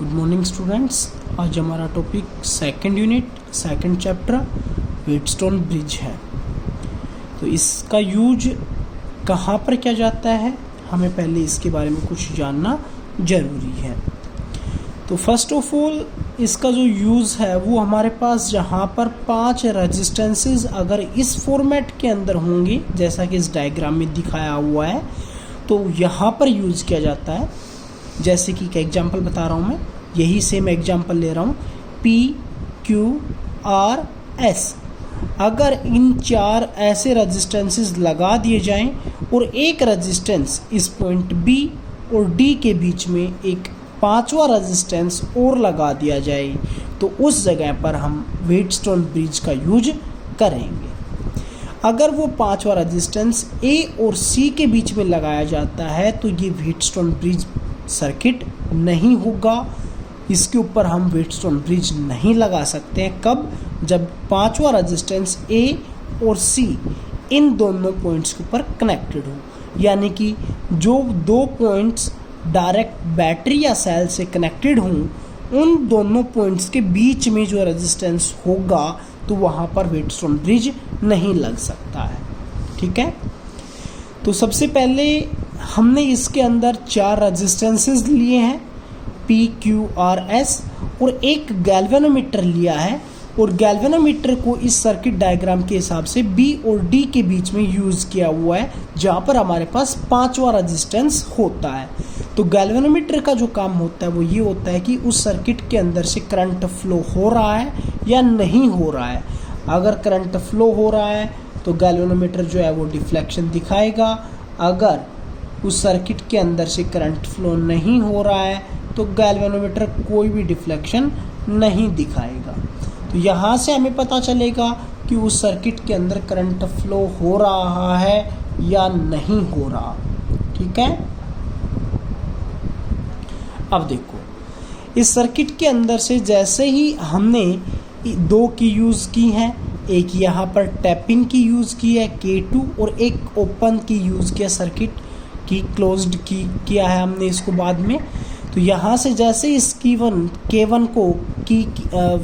Good morning students. आज हमारा topic second unit second chapter Wheatstone bridge है। तो इसका यूज कहाँ पर किया जाता है, हमें पहले इसके बारे में कुछ जानना ज़रूरी है। तो फर्स्ट ऑफ ऑल इसका जो यूज़ है वो हमारे पास जहाँ पर 5 रेजिस्टेंसेस अगर इस फॉर्मेट के अंदर होंगी जैसा कि इस डायग्राम में दिखाया हुआ है तो यहाँ पर यूज़ किया जाता है। जैसे कि एक एग्जांपल बता रहा हूँ मैं, यही सेम एग्जांपल ले रहा हूँ PQRS। अगर इन 4 ऐसे रेजिस्टेंसेस लगा दिए जाएं और एक रेजिस्टेंस इस पॉइंट B और D के बीच में एक 5वां रेजिस्टेंस और लगा दिया जाए तो उस जगह पर हम व्हीटस्टोन ब्रिज का यूज करेंगे। अगर वो 5वां रेजिस्टेंस A और C के बीच में लगाया जाता है तो ये व्हीटस्टोन ब्रिज सर्किट नहीं होगा, इसके ऊपर हम व्हीटस्टोन ब्रिज नहीं लगा सकते हैं। कब? जब 5वां रेजिस्टेंस A और C इन दोनों पॉइंट्स के ऊपर कनेक्टेड हो, यानी कि जो 2 पॉइंट्स डायरेक्ट बैटरी या सेल से कनेक्टेड हों उन दोनों पॉइंट्स के बीच में जो रेजिस्टेंस होगा तो वहाँ पर व्हीटस्टोन ब्रिज नहीं लग सकता है। ठीक है, तो सबसे पहले हमने इसके अंदर 4 रेजिस्टेंसेस लिए हैं PQRS और एक गैल्वेनोमीटर लिया है और गैल्वेनोमीटर को इस सर्किट डायग्राम के हिसाब से B और D के बीच में यूज़ किया हुआ है जहाँ पर हमारे पास 5वां रेजिस्टेंस होता है। तो गैल्वेनोमीटर का जो काम होता है वो ये होता है कि उस सर्किट के अंदर से करंट फ्लो हो रहा है या नहीं हो रहा है। अगर करंट फ्लो हो रहा है तो गैल्वेनोमीटर जो है वो डिफ्लेक्शन दिखाएगा। अगर उस सर्किट के अंदर से करंट फ्लो नहीं हो रहा है तो गैल्वेनोमीटर कोई भी डिफ्लेक्शन नहीं दिखाएगा। तो यहाँ से हमें पता चलेगा कि उस सर्किट के अंदर करंट फ्लो हो रहा है या नहीं हो रहा। ठीक है, अब देखो इस सर्किट के अंदर से जैसे ही हमने 2 की यूज़ की है, एक यहाँ पर टैपिंग की यूज़ की है K2 और एक ओपन की यूज़ किया, सर्किट की क्लोज्ड की किया है हमने इसको बाद में। तो यहाँ से जैसे इस K1 को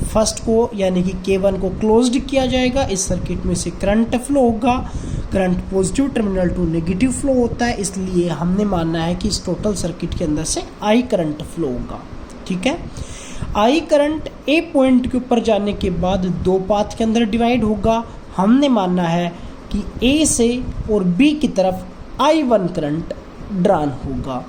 फर्स्ट को यानी कि K1 को क्लोज्ड किया जाएगा, इस सर्किट में से करंट फ्लो होगा। Current positive terminal to negative flow होता है, इसलिए हमने मानना है कि इस टोटल सर्किट के अंदर से I करंट फ्लो होगा। ठीक है, I करंट A पॉइंट के ऊपर जाने के बाद 2 पाथ के अंदर डिवाइड होगा। हमने मानना है कि A से और B की तरफ I1 करंट ड्रान होगा।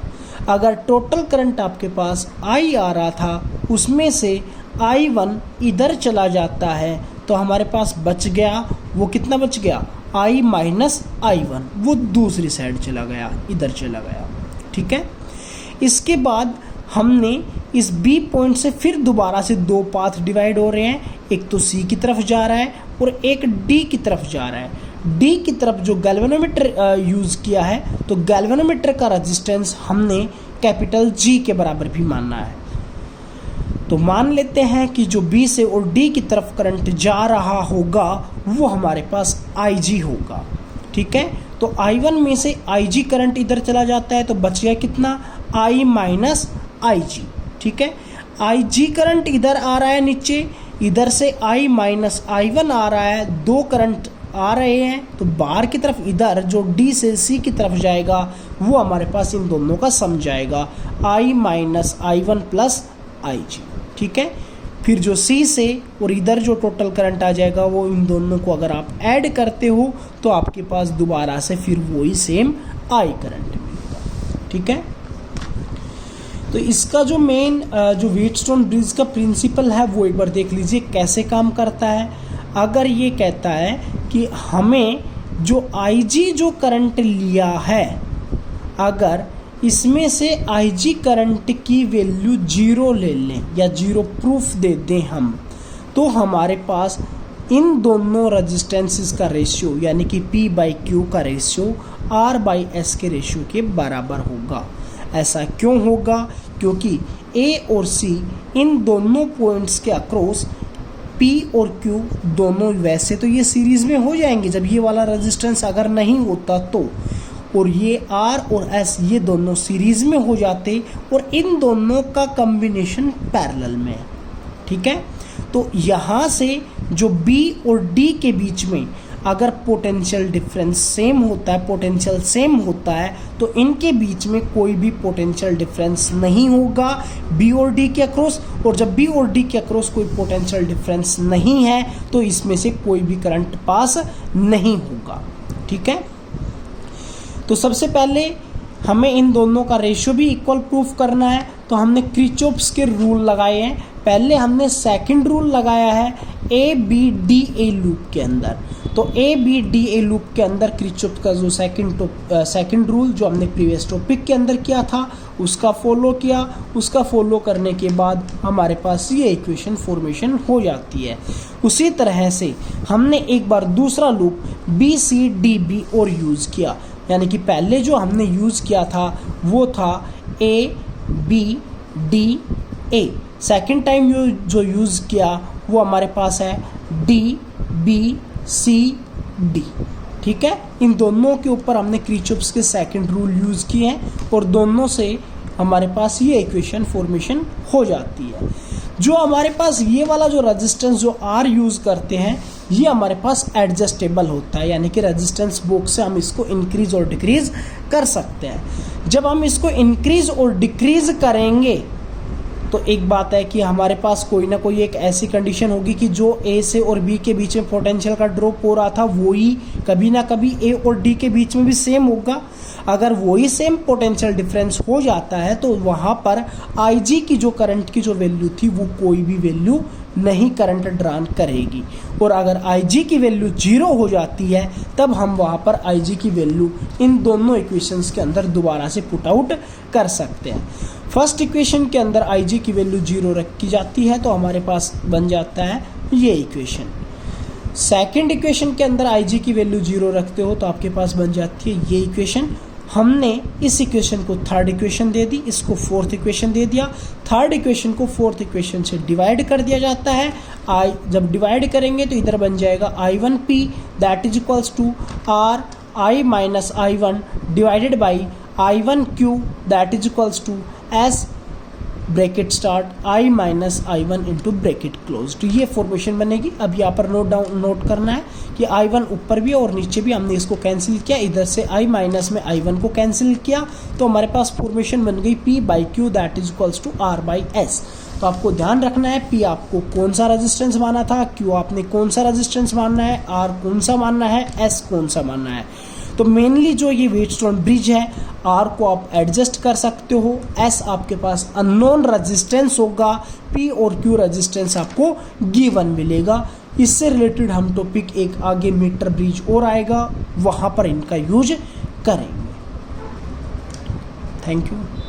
अगर टोटल करंट आपके पास I आ रहा था उसमें से I1 इधर चला जाता है तो हमारे पास बच गया, वो कितना बच गया, I माइनस I1, वो दूसरी साइड चला गया, इधर चला गया। ठीक है, इसके बाद हमने इस B पॉइंट से फिर दोबारा से 2 पाथ डिवाइड हो रहे हैं, एक तो C की तरफ जा रहा है और एक D की तरफ जा रहा है। D की तरफ जो गैल्वेनोमीटर यूज़ किया है तो गैल्वेनोमीटर का रेजिस्टेंस हमने कैपिटल G के बराबर भी मानना है। तो मान लेते हैं कि जो B से और D की तरफ करंट जा रहा होगा वो हमारे पास IG होगा। ठीक है, तो I1 में से IG करंट इधर चला जाता है तो बच गया कितना, I माइनस IG। ठीक है, IG करंट इधर आ रहा है नीचे, इधर से I माइनस I1 आ रहा है, 2 करंट आ रहे हैं तो बाहर की तरफ इधर जो D से C की तरफ जाएगा वो हमारे पास इन दोनों का सम जाएगा, I minus I1 plus IG। ठीक है, फिर जो C से और इधर जो टोटल करंट आ जाएगा वो इन दोनों को अगर आप ऐड करते हो तो आपके पास दोबारा से फिर वही सेम I करंट मिलेगा। ठीक है, तो इसका जो मेन जो व्हीटस्टोन ब्रिज का प्रिंसिपल है वो एक बार देख लीजिए कैसे काम करता है। अगर ये कहता है कि हमें जो IG जो करंट लिया है अगर इसमें से IG करंट की वैल्यू 0 ले लें या 0 प्रूफ दे दें हम, तो हमारे पास इन दोनों रेजिस्टेंसेस का रेशियो यानी कि P/Q का रेशियो R/S के रेशियो के बराबर होगा। ऐसा क्यों होगा? क्योंकि A और C इन दोनों पॉइंट्स के अक्रॉस P और Q दोनों वैसे तो ये सीरीज़ में हो जाएंगे जब ये वाला रेजिस्टेंस अगर नहीं होता तो, और ये आर और एस ये दोनों सीरीज में हो जाते और इन दोनों का कॉम्बिनेशन पैरेलल में है। ठीक है, तो यहाँ से जो बी और डी के बीच में अगर पोटेंशियल डिफरेंस सेम होता है, पोटेंशियल सेम होता है, तो इनके बीच में कोई भी पोटेंशियल डिफरेंस नहीं होगा बी और डी के अक्रॉस। और जब बी और डी के अक्रॉस कोई पोटेंशियल डिफरेंस नहीं है तो इसमें से कोई भी करंट पास नहीं होगा। ठीक है, तो सबसे पहले हमें इन दोनों का रेशियो भी इक्वल प्रूफ करना है, तो हमने किरचॉफ्स के रूल लगाए हैं। पहले हमने सेकंड रूल लगाया है A B D A loop के अंदर। तो A B D A loop के अंदर किरचॉफ का जो सेकंड रूल जो हमने प्रीवियस टॉपिक के अंदर किया था उसका फॉलो किया। उसका फॉलो करने के बाद हमारे पास ये इक्वेशन फॉर्मेशन हो जाती है। उसी तरह से हमने एक बार दूसरा loop B C D B और यूज़ किया, यानी कि पहले जो हमने यूज़ किया था वो था A B D A. Second time जो यूज़ किया वो हमारे पास है डी बी सी डी। ठीक है, इन दोनों के ऊपर हमने किरचॉफ्स के सेकंड रूल यूज़ किए हैं और दोनों से हमारे पास ये इक्वेशन फॉर्मेशन हो जाती है। जो हमारे पास ये वाला जो रेजिस्टेंस जो आर यूज़ करते हैं ये हमारे पास एडजस्टेबल होता है, यानी कि रेजिस्टेंस बॉक्स से हम इसको इंक्रीज और डिक्रीज कर सकते हैं। जब हम इसको इंक्रीज और डिक्रीज करेंगे तो एक बात है कि हमारे पास कोई ना कोई एक ऐसी कंडीशन होगी कि जो ए से और बी के बीच में पोटेंशियल का ड्रॉप हो रहा था वही कभी ना कभी ए और डी के बीच में भी सेम होगा। अगर वही सेम पोटेंशियल डिफरेंस हो जाता है तो वहाँ पर आईजी की जो करंट की जो वैल्यू थी वो कोई भी वैल्यू नहीं करंट ड्रान करेगी। और अगर आईजी की वैल्यू 0 हो जाती है तब हम वहाँ पर आईजी की वैल्यू इन दोनों इक्वेशंस के अंदर दोबारा से पुट आउट कर सकते हैं। फर्स्ट इक्वेशन के अंदर आईजी की वैल्यू 0 रखी जाती है तो हमारे पास बन जाता है ये इक्वेशन। सेकंड इक्वेशन के अंदर आईजी की वैल्यू 0 रखते हो तो आपके पास बन जाती है ये इक्वेशन। हमने इस इक्वेशन को थर्ड इक्वेशन दे दी, इसको फोर्थ इक्वेशन दे दिया। थर्ड इक्वेशन को फोर्थ इक्वेशन से डिवाइड कर दिया जाता है। आई जब डिवाइड करेंगे तो इधर बन जाएगा I1P that is equals to R I minus I1 divided by I1Q that is equals to S bracket start I minus I1 into bracket close. तो ये फॉर्मेशन बनेगी। अब यहाँ पर नोट करना है कि I1 ऊपर भी और नीचे भी हमने इसको कैंसिल किया, इधर से I माइनस में I1 को कैंसिल किया तो हमारे पास फॉर्मेशन बन गई P by Q that is equals to R by S। तो आपको ध्यान रखना है P आपको कौन सा रेजिस्टेंस माना था, Q आपने कौन सा रेजिस्टेंस मानना है, R कौन सा मानना है, S कौन सा मानना है। तो मेनली जो ये व्हीटस्टोन ब्रिज है R को आप एडजस्ट कर सकते हो, S आपके पास अननोन रेजिस्टेंस होगा, P और Q रेजिस्टेंस आपको गिवन मिलेगा। इससे रिलेटेड हम टॉपिक एक आगे मीटर ब्रिज और आएगा, वहाँ पर इनका यूज करेंगे। Thank you.